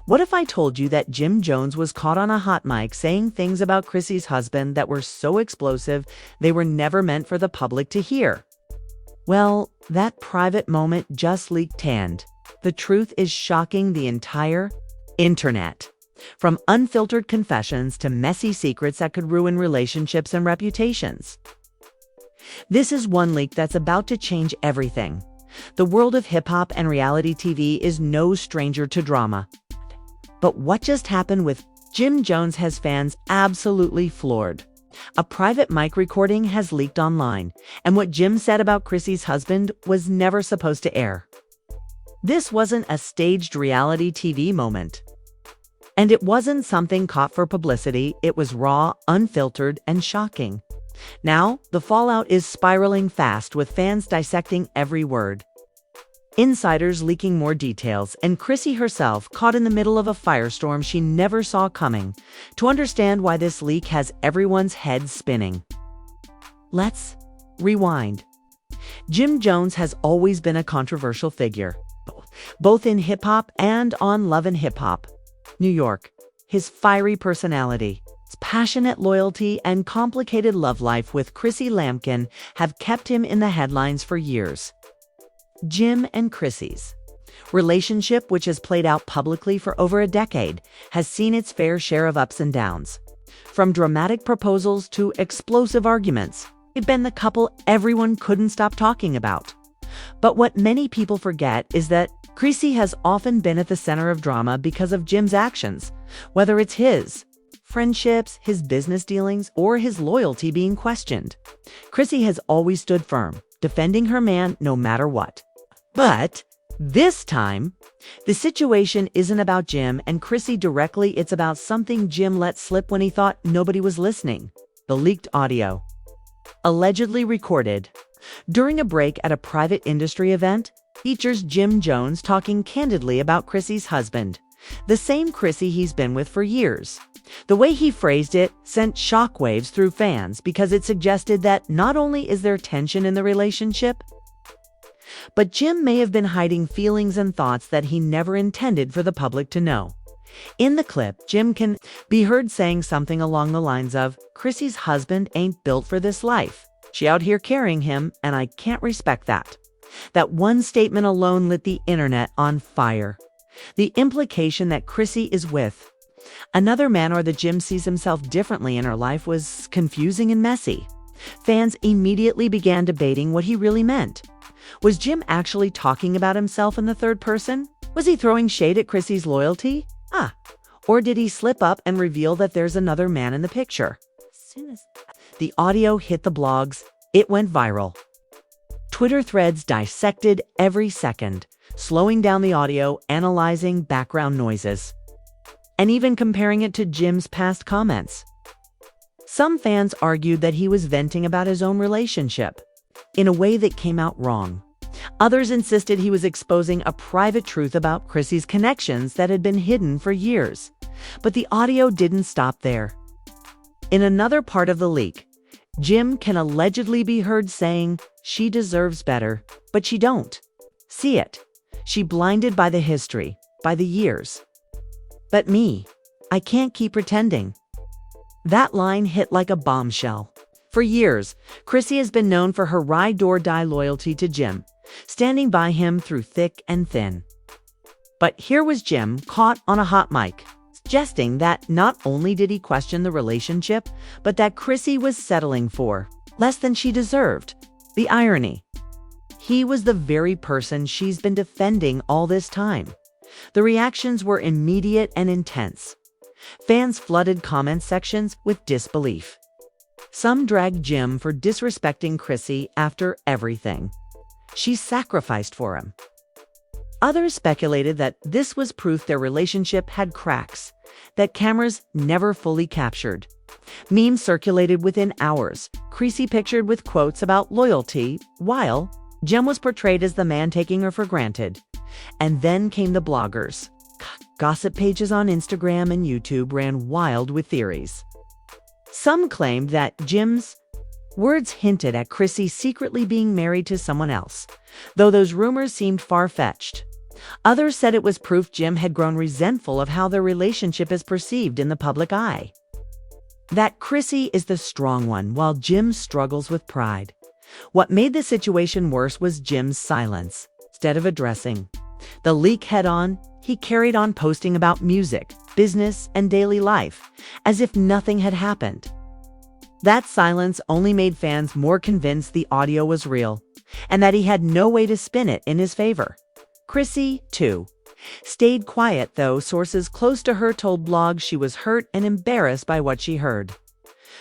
What if I told you that Jim Jones was caught on a hot mic saying things about Chrissy's husband that were so explosive they were never meant for the public to hear? Well, that private moment just leaked, and the truth is shocking the entire internet. From unfiltered confessions to messy secrets that could ruin relationships and reputations. This is one leak that's about to change everything. The world of hip-hop and reality TV is no stranger to drama. But what just happened with Jim Jones has fans absolutely floored. A private mic recording has leaked online, and what Jim said about Chrissy's husband was never supposed to air. This wasn't a staged reality TV moment. And it wasn't something caught for publicity. It was raw, unfiltered, and shocking. Now, the fallout is spiraling fast, with fans dissecting every word. Insiders leaking more details, and Chrissy herself caught in the middle of a firestorm she never saw coming, to understand why this leak has everyone's head spinning. Let's rewind. Jim Jones has always been a controversial figure, both in hip-hop and on Love and Hip Hop New York. His fiery personality, his passionate loyalty, and complicated love life with Chrissy Lampkin have kept him in the headlines for years. Jim and Chrissy's relationship, which has played out publicly for over a decade, has seen its fair share of ups and downs. From dramatic proposals to explosive arguments, it's been the couple everyone couldn't stop talking about. But what many people forget is that Chrissy has often been at the center of drama because of Jim's actions, whether it's his friendships, his business dealings, or his loyalty being questioned. Chrissy has always stood firm, defending her man no matter what. But this time, the situation isn't about Jim and Chrissy directly. It's about something Jim let slip when he thought nobody was listening. The leaked audio, allegedly recorded during a break at a private industry event, features Jim Jones talking candidly about Chrissy's husband, the same Chrissy he's been with for years. The way he phrased it sent shockwaves through fans because it suggested that not only is there tension in the relationship, but Jim may have been hiding feelings and thoughts that he never intended for the public to know. In the clip, Jim can be heard saying something along the lines of, "Chrissy's husband ain't built for this life. She out here carrying him, and I can't respect that." That one statement alone lit the internet on fire. The implication that Chrissy is with another man or that Jim sees himself differently in her life was confusing and messy. Fans immediately began debating what he really meant. Was Jim actually talking about himself in the third person? Was he throwing shade at Chrissy's loyalty? Or did he slip up and reveal that there's another man in the picture? As soon as the audio hit the blogs, it went viral. Twitter threads dissected every second, slowing down the audio, analyzing background noises, and even comparing it to Jim's past comments. Some fans argued that he was venting about his own relationship in a way that came out wrong. Others insisted he was exposing a private truth about Chrissy's connections that had been hidden for years. But the audio didn't stop there. In another part of the leak, Jim can allegedly be heard saying, "She deserves better, but she don't. See it. She blinded by the history, by the years. But me, I can't keep pretending." That line hit like a bombshell. For years, Chrissy has been known for her ride-or-die loyalty to Jim, standing by him through thick and thin. But here was Jim caught on a hot mic, suggesting that not only did he question the relationship, but that Chrissy was settling for less than she deserved. The irony. He was the very person she's been defending all this time. The reactions were immediate and intense. Fans flooded comment sections with disbelief. Some dragged Jim for disrespecting Chrissy after everything she sacrificed for him. Others speculated that this was proof their relationship had cracks that cameras never fully captured. Memes circulated within hours, Chrissy pictured with quotes about loyalty, while Jim was portrayed as the man taking her for granted. And then came the bloggers. Gossip pages on Instagram and YouTube ran wild with theories. Some claimed that Jim's words hinted at Chrissy secretly being married to someone else, though those rumors seemed far-fetched. Others said it was proof Jim had grown resentful of how their relationship is perceived in the public eye. That Chrissy is the strong one while Jim struggles with pride. What made the situation worse was Jim's silence. Instead of addressing the leak head-on, he carried on posting about music, business, and daily life, as if nothing had happened. That silence only made fans more convinced the audio was real, and that he had no way to spin it in his favor. Chrissy, too, stayed quiet, though sources close to her told blogs she was hurt and embarrassed by what she heard.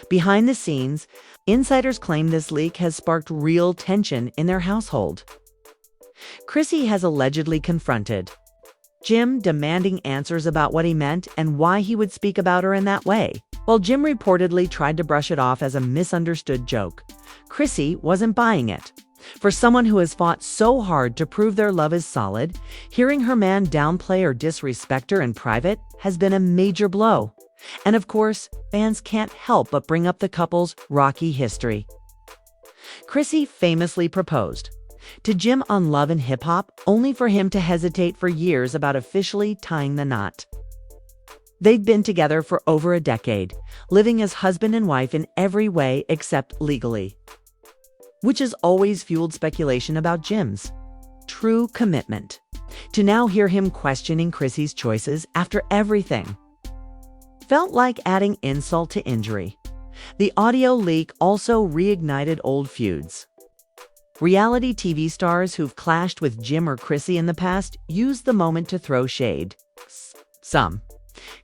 Behind the scenes, insiders claim this leak has sparked real tension in their household. Chrissy has allegedly confronted Jim, demanding answers about what he meant and why he would speak about her in that way. While Jim reportedly tried to brush it off as a misunderstood joke, Chrissy wasn't buying it. For someone who has fought so hard to prove their love is solid, hearing her man downplay or disrespect her in private has been a major blow. And of course, fans can't help but bring up the couple's rocky history. Chrissy famously proposed to Jim on Love and Hip Hop, only for him to hesitate for years about officially tying the knot. They'd been together for over a decade, living as husband and wife in every way except legally, which has always fueled speculation about Jim's true commitment. To now hear him questioning Chrissy's choices after everything felt like adding insult to injury. The audio leak also reignited old feuds. Reality TV stars who've clashed with Jim or Chrissy in the past used the moment to throw shade. Some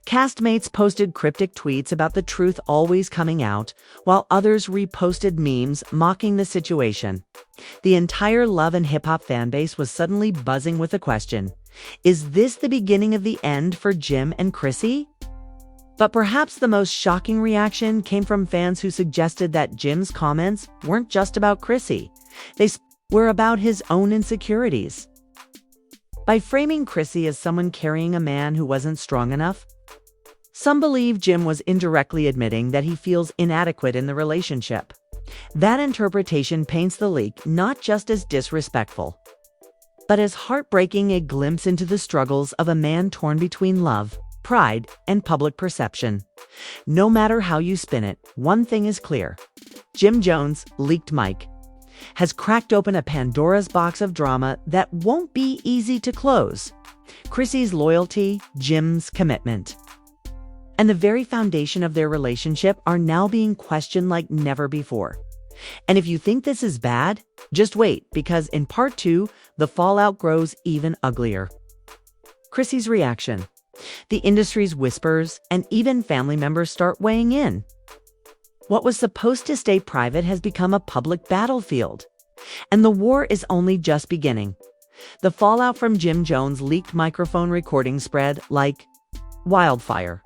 castmates posted cryptic tweets about the truth always coming out, while others reposted memes mocking the situation. The entire Love and Hip Hop fanbase was suddenly buzzing with the question, is this the beginning of the end for Jim and Chrissy? But perhaps the most shocking reaction came from fans who suggested that Jim's comments weren't just about Chrissy. They were about his own insecurities. By framing Chrissy as someone carrying a man who wasn't strong enough, some believe Jim was indirectly admitting that he feels inadequate in the relationship. That interpretation paints the leak not just as disrespectful, but as heartbreaking, a glimpse into the struggles of a man torn between love, pride, and public perception. No matter how you spin it, one thing is clear. Jim Jones' leaked mic has cracked open a Pandora's box of drama that won't be easy to close. Chrissy's loyalty, Jim's commitment, and the very foundation of their relationship are now being questioned like never before. And if you think this is bad, just wait, because in part 2, the fallout grows even uglier. Chrissy's reaction. The industry's whispers and even family members start weighing in. What was supposed to stay private has become a public battlefield, and the war is only just beginning. The fallout from Jim Jones' leaked microphone recording spread like wildfire.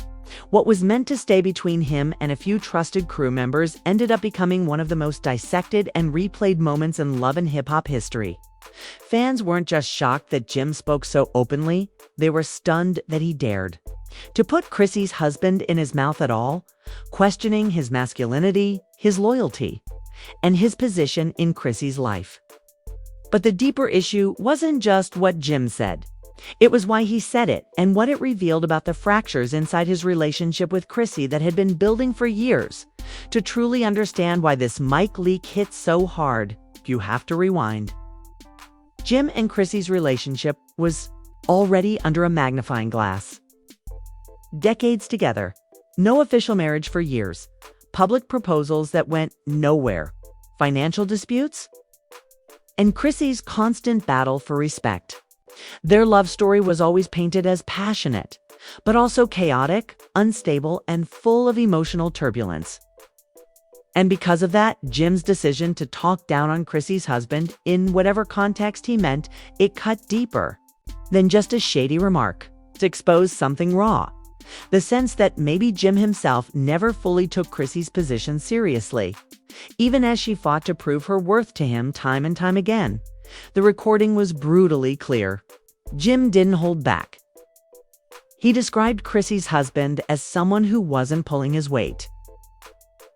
What was meant to stay between him and a few trusted crew members ended up becoming one of the most dissected and replayed moments in Love and Hip Hop history. Fans weren't just shocked that Jim spoke so openly, they were stunned that he dared to put Chrissy's husband in his mouth at all, questioning his masculinity, his loyalty, and his position in Chrissy's life. But the deeper issue wasn't just what Jim said. It was why he said it and what it revealed about the fractures inside his relationship with Chrissy that had been building for years. To truly understand why this mic leak hit so hard, you have to rewind. Jim and Chrissy's relationship was already under a magnifying glass. Decades together, no official marriage for years, public proposals that went nowhere, financial disputes, and Chrissy's constant battle for respect. Their love story was always painted as passionate, but also chaotic, unstable, and full of emotional turbulence. And because of that, Jim's decision to talk down on Chrissy's husband, in whatever context he meant, it cut deeper than just a shady remark to expose something raw. The sense that maybe Jim himself never fully took Chrissy's position seriously, even as she fought to prove her worth to him time and time again. The recording was brutally clear. Jim didn't hold back. He described Chrissy's husband as someone who wasn't pulling his weight.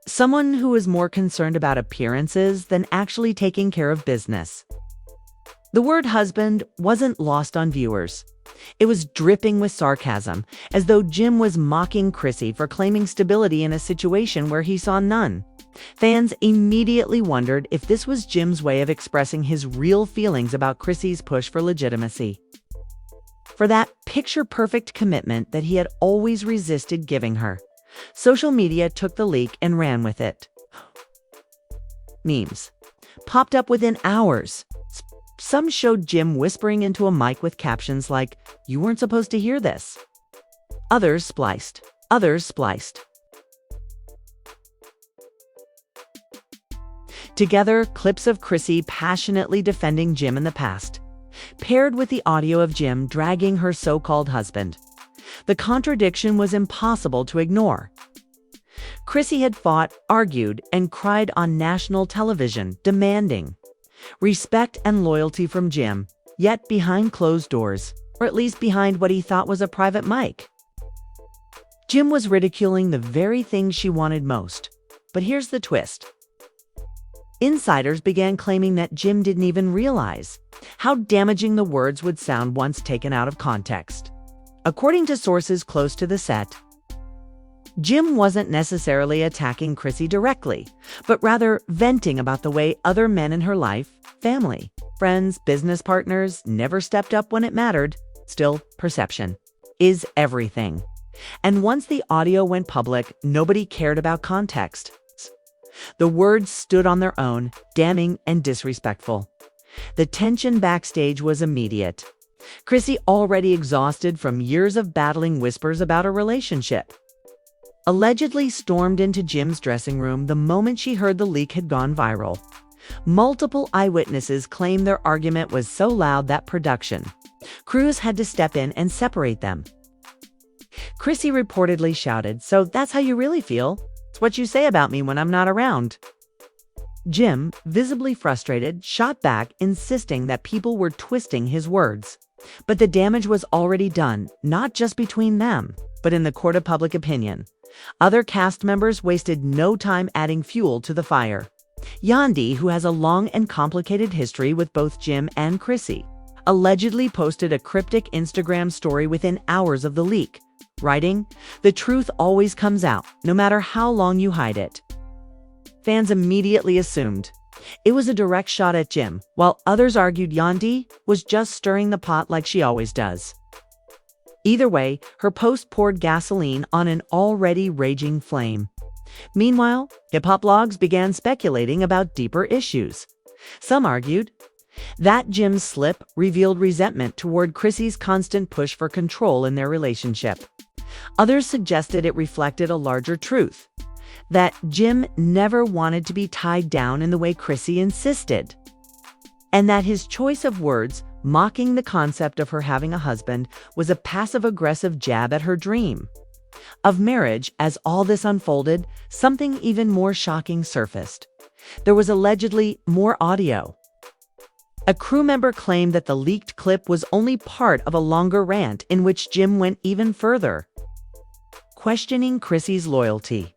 Someone who was more concerned about appearances than actually taking care of business. The word husband wasn't lost on viewers. It was dripping with sarcasm, as though Jim was mocking Chrissy for claiming stability in a situation where he saw none. Fans immediately wondered if this was Jim's way of expressing his real feelings about Chrissy's push for legitimacy, for that picture-perfect commitment that he had always resisted giving her. Social media took the leak and ran with it. Memes popped up within hours. Some showed Jim whispering into a mic with captions like, "You weren't supposed to hear this." Others spliced. Together, clips of Chrissy passionately defending Jim in the past, paired with the audio of Jim dragging her so-called husband. The contradiction was impossible to ignore. Chrissy had fought, argued, and cried on national television, demanding respect and loyalty from Jim, yet behind closed doors, or at least behind what he thought was a private mic. Jim was ridiculing the very thing she wanted most. But here's the twist. Insiders began claiming that Jim didn't even realize how damaging the words would sound once taken out of context. According to sources close to the set, Jim wasn't necessarily attacking Chrissy directly, but rather venting about the way other men in her life, family, friends, business partners, never stepped up when it mattered. Still, perception is everything. And once the audio went public, nobody cared about context. The words stood on their own, damning and disrespectful. The tension backstage was immediate. Chrissy, already exhausted from years of battling whispers about a relationship, allegedly stormed into Jim's dressing room the moment she heard the leak had gone viral. Multiple eyewitnesses claimed their argument was so loud that production crews had to step in and separate them. Chrissy reportedly shouted, "So that's how you really feel? It's what you say about me when I'm not around." Jim, visibly frustrated, shot back, insisting that people were twisting his words. But the damage was already done, not just between them, but in the court of public opinion. Other cast members wasted no time adding fuel to the fire. Yandi, who has a long and complicated history with both Jim and Chrissy, allegedly posted a cryptic Instagram story within hours of the leak, writing, "The truth always comes out, no matter how long you hide it." Fans immediately assumed it was a direct shot at Jim, while others argued Yandi was just stirring the pot like she always does. Either way, her post poured gasoline on an already raging flame. Meanwhile, hip-hop blogs began speculating about deeper issues. Some argued that Jim's slip revealed resentment toward Chrissy's constant push for control in their relationship. Others suggested it reflected a larger truth, that Jim never wanted to be tied down in the way Chrissy insisted, and that his choice of words, mocking the concept of her having a husband, was a passive-aggressive jab at her dream of marriage. As all this unfolded, something even more shocking surfaced. There was allegedly more audio. A crew member claimed that the leaked clip was only part of a longer rant in which Jim went even further, questioning Chrissy's loyalty,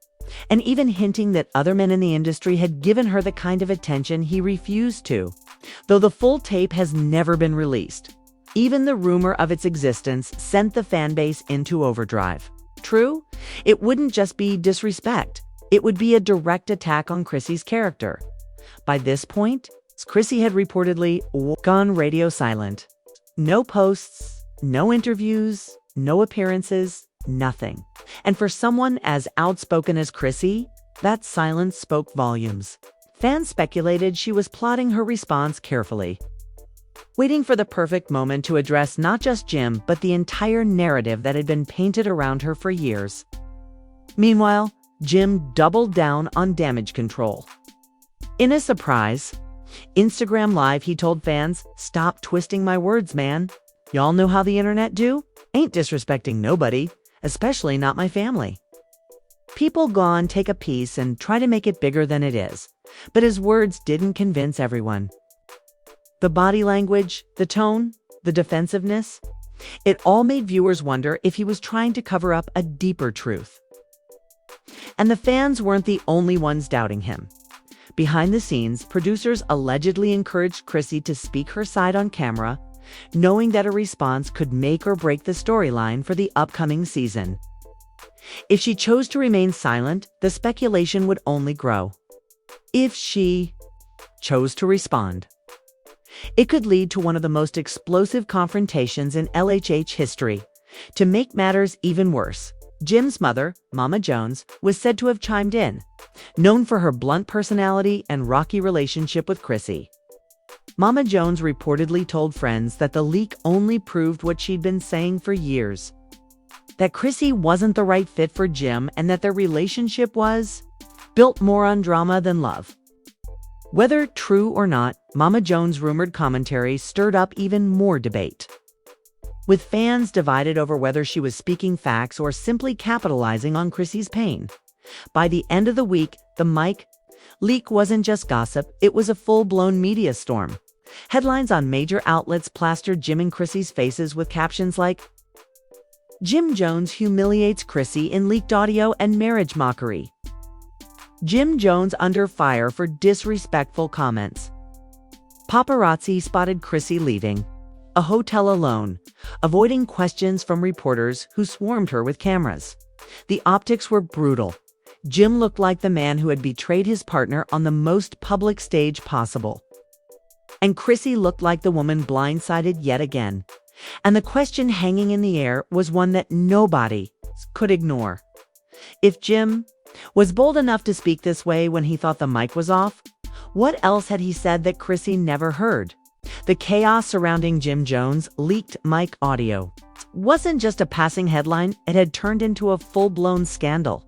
and even hinting that other men in the industry had given her the kind of attention he refused to. Though the full tape has never been released, even the rumor of its existence sent the fanbase into overdrive. True, it wouldn't just be disrespect. It would be a direct attack on Chrissy's character. By this point, Chrissy had reportedly gone radio silent. No posts, no interviews, no appearances, nothing. And for someone as outspoken as Chrissy, that silence spoke volumes. Fans speculated she was plotting her response carefully, waiting for the perfect moment to address not just Jim, but the entire narrative that had been painted around her for years. Meanwhile, Jim doubled down on damage control. In a surprise Instagram Live, he told fans, "Stop twisting my words, man. Y'all know how the internet do? Ain't disrespecting nobody, especially not my family." People go on, take a piece, and try to make it bigger than it is. But his words didn't convince everyone. The body language, the tone, the defensiveness, it all made viewers wonder if he was trying to cover up a deeper truth. And the fans weren't the only ones doubting him. Behind the scenes, producers allegedly encouraged Chrissy to speak her side on camera, knowing that a response could make or break the storyline for the upcoming season. If she chose to remain silent, the speculation would only grow. If she chose to respond, it could lead to one of the most explosive confrontations in LHH history. To make matters even worse, Jim's mother, Mama Jones, was said to have chimed in, known for her blunt personality and rocky relationship with Chrissy. Mama Jones reportedly told friends that the leak only proved what she'd been saying for years, that Chrissy wasn't the right fit for Jim and that their relationship was built more on drama than love. Whether true or not, Mama Jones' rumored commentary stirred up even more debate, with fans divided over whether she was speaking facts or simply capitalizing on Chrissy's pain. By the end of the week, the mic leak wasn't just gossip, it was a full-blown media storm. Headlines on major outlets plastered Jim and Chrissy's faces with captions like, "Jim Jones humiliates Chrissy in leaked audio and marriage mockery." "Jim Jones under fire for disrespectful comments." "Paparazzi spotted Chrissy leaving a hotel alone, avoiding questions from reporters who swarmed her with cameras." The optics were brutal. Jim looked like the man who had betrayed his partner on the most public stage possible, and Chrissy looked like the woman blindsided yet again. And the question hanging in the air was one that nobody could ignore. If Jim was bold enough to speak this way when he thought the mic was off, what else had he said that Chrissy never heard? The chaos surrounding Jim Jones' leaked mic audio wasn't just a passing headline, it had turned into a full-blown scandal.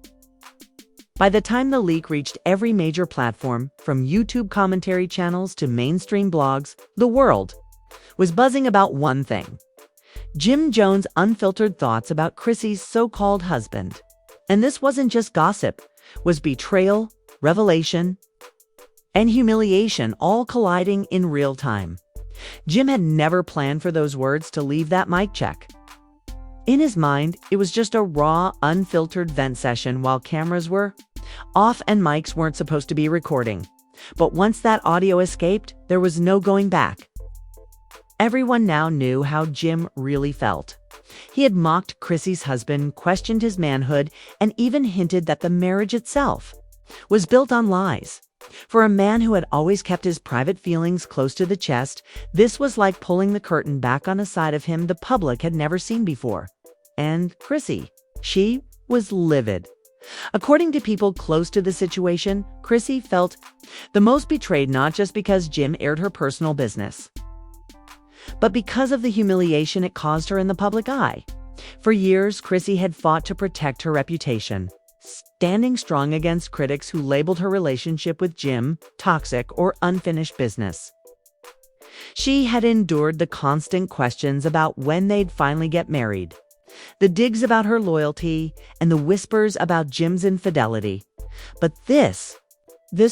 By the time the leak reached every major platform, from YouTube commentary channels to mainstream blogs, the world was buzzing about one thing: Jim Jones' unfiltered thoughts about Chrissy's so-called husband. And this wasn't just gossip, it was betrayal, revelation, and humiliation all colliding in real time. Jim had never planned for those words to leave that mic check. In his mind, it was just a raw, unfiltered vent session while cameras were off and mics weren't supposed to be recording. But once that audio escaped, there was no going back. Everyone now knew how Jim really felt. He had mocked Chrissy's husband, questioned his manhood, and even hinted that the marriage itself was built on lies. For a man who had always kept his private feelings close to the chest, this was like pulling the curtain back on a side of him the public had never seen before. And Chrissy, she was livid. According to people close to the situation, Chrissy felt the most betrayed, not just because Jim aired her personal business, but because of the humiliation it caused her in the public eye. For years, Chrissy had fought to protect her reputation, standing strong against critics who labeled her relationship with Jim toxic or unfinished business. She had endured the constant questions about when they'd finally get married, the digs about her loyalty, and the whispers about Jim's infidelity. But this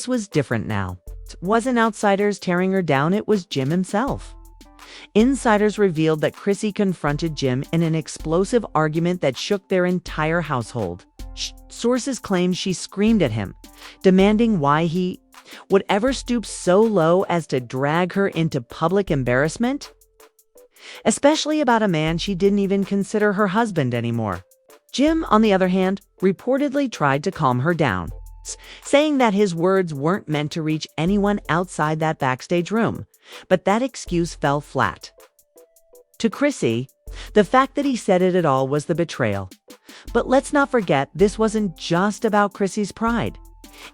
was different now. It wasn't outsiders tearing her down, it was Jim himself. Insiders revealed that Chrissy confronted Jim in an explosive argument that shook their entire household. Sources claimed she screamed at him, demanding why he would ever stoop so low as to drag her into public embarrassment, especially about a man she didn't even consider her husband anymore. Jim, on the other hand, reportedly tried to calm her down, saying that his words weren't meant to reach anyone outside that backstage room. But that excuse fell flat. To Chrissy, the fact that he said it at all was the betrayal. But let's not forget, this wasn't just about Chrissy's pride.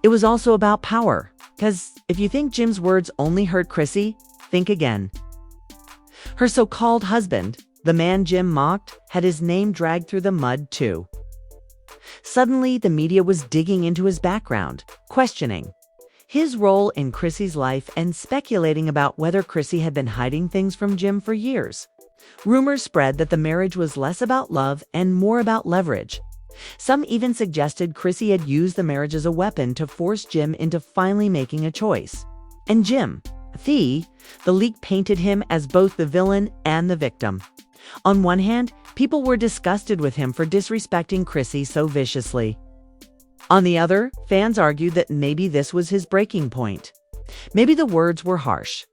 It was also about power. Because if you think Jim's words only hurt Chrissy, think again. Her so-called husband, the man Jim mocked, had his name dragged through the mud too. Suddenly, the media was digging into his background, questioning his role in Chrissy's life and speculating about whether Chrissy had been hiding things from Jim for years. Rumors spread that the marriage was less about love and more about leverage. Some even suggested Chrissy had used the marriage as a weapon to force Jim into finally making a choice. And Jim, the leak painted him as both the villain and the victim. On one hand, people were disgusted with him for disrespecting Chrissy so viciously. On the other, fans argued that maybe this was his breaking point. Maybe the words were harsh,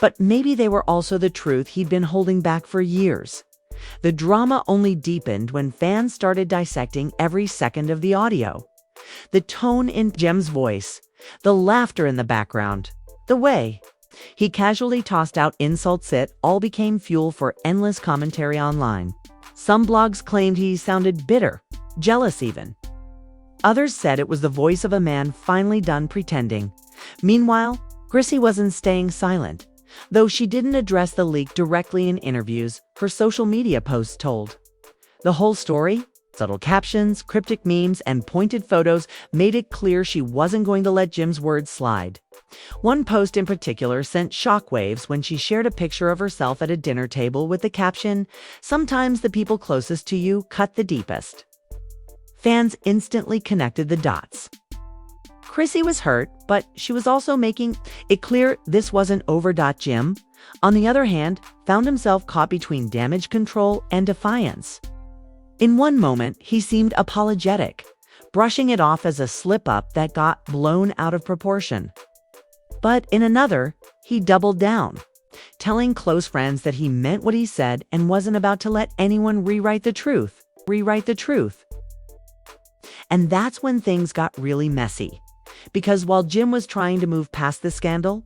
but maybe they were also the truth he'd been holding back for years. The drama only deepened when fans started dissecting every second of the audio. The tone in Jim's voice, the laughter in the background, the way he casually tossed out insults, it all became fuel for endless commentary online. Some blogs claimed he sounded bitter, jealous even. Others said it was the voice of a man finally done pretending. Meanwhile, Chrissy wasn't staying silent. Though she didn't address the leak directly in interviews, her social media posts told the whole story. Subtle captions, cryptic memes, and pointed photos made it clear she wasn't going to let Jim's words slide. One post in particular sent shockwaves when she shared a picture of herself at a dinner table with the caption, "Sometimes the people closest to you cut the deepest." Fans instantly connected the dots. Chrissy was hurt, but she was also making it clear this wasn't over. Jim, on the other hand, found himself caught between damage control and defiance. In one moment, he seemed apologetic, brushing it off as a slip-up that got blown out of proportion. But in another, he doubled down, telling close friends that he meant what he said and wasn't about to let anyone rewrite the truth. And that's when things got really messy. Because while Jim was trying to move past the scandal,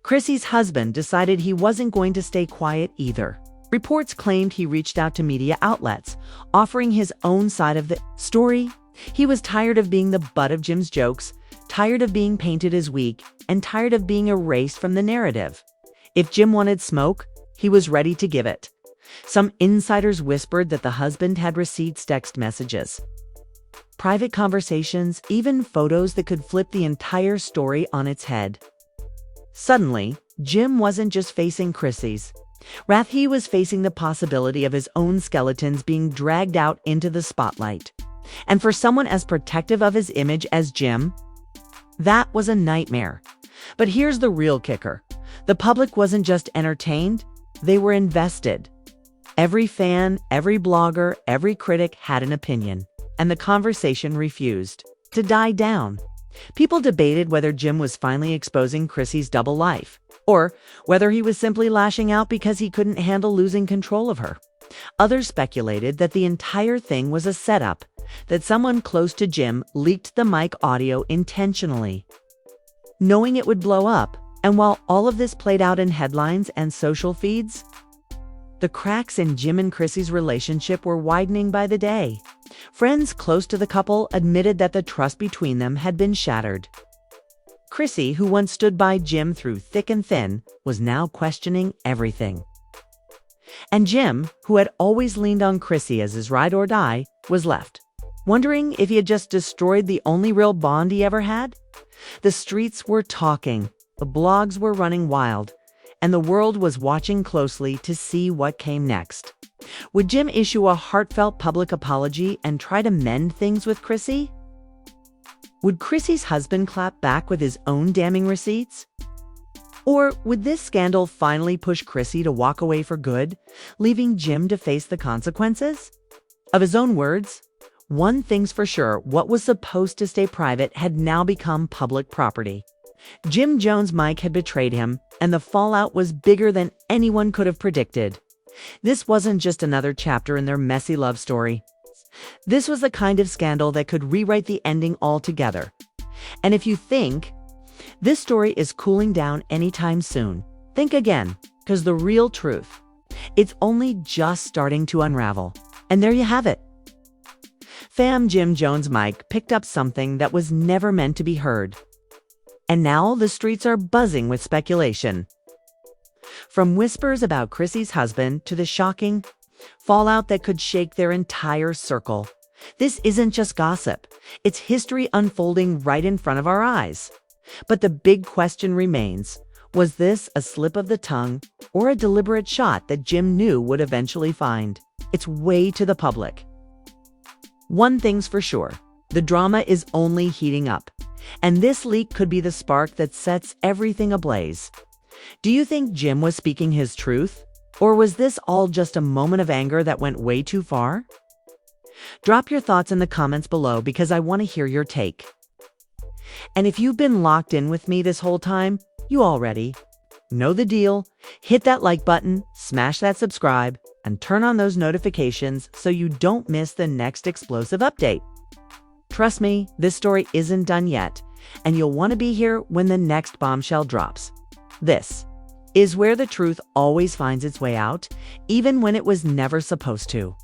Chrissy's husband decided he wasn't going to stay quiet either. Reports claimed he reached out to media outlets, offering his own side of the story. He was tired of being the butt of Jim's jokes, tired of being painted as weak, and tired of being erased from the narrative. If Jim wanted smoke, he was ready to give it. Some insiders whispered that the husband had received text messages, private conversations, even photos that could flip the entire story on its head. Suddenly, Jim wasn't just facing Chrissy's wrath, he was facing the possibility of his own skeletons being dragged out into the spotlight. And for someone as protective of his image as Jim, that was a nightmare. But here's the real kicker. The public wasn't just entertained, they were invested. Every fan, every blogger, every critic had an opinion, and the conversation refused to die down. People debated whether Jim was finally exposing Chrissy's double life, or whether he was simply lashing out because he couldn't handle losing control of her. Others speculated that the entire thing was a setup, that someone close to Jim leaked the mic audio intentionally, knowing it would blow up. And while all of this played out in headlines and social feeds, the cracks in Jim and Chrissy's relationship were widening by the day. Friends close to the couple admitted that the trust between them had been shattered. Chrissy, who once stood by Jim through thick and thin, was now questioning everything. And Jim, who had always leaned on Chrissy as his ride or die, was left wondering if he had just destroyed the only real bond he ever had. The streets were talking, the blogs were running wild, and the world was watching closely to see what came next. Would Jim issue a heartfelt public apology and try to mend things with Chrissy? Would Chrissy's husband clap back with his own damning receipts? Or would this scandal finally push Chrissy to walk away for good, leaving Jim to face the consequences? Of his own words, one thing's for sure, what was supposed to stay private had now become public property. Jim Jones' mic had betrayed him, and the fallout was bigger than anyone could have predicted. This wasn't just another chapter in their messy love story. This was the kind of scandal that could rewrite the ending altogether. And if you think this story is cooling down anytime soon, think again, because the real truth, it's only just starting to unravel. And there you have it. Jim Jones' mic picked up something that was never meant to be heard. And now the streets are buzzing with speculation. From whispers about Chrissy's husband to the shocking fallout that could shake their entire circle. This isn't just gossip. It's history unfolding right in front of our eyes. But the big question remains, was this a slip of the tongue or a deliberate shot that Jim knew would eventually find its way to the public? One thing's for sure, the drama is only heating up. And this leak could be the spark that sets everything ablaze. Do you think Jim was speaking his truth? Or was this all just a moment of anger that went way too far? Drop your thoughts in the comments below because I want to hear your take. And if you've been locked in with me this whole time, you already know the deal. Hit that like button, smash that subscribe, and turn on those notifications so you don't miss the next explosive update. Trust me, this story isn't done yet, and you'll want to be here when the next bombshell drops. This is where the truth always finds its way out, even when it was never supposed to.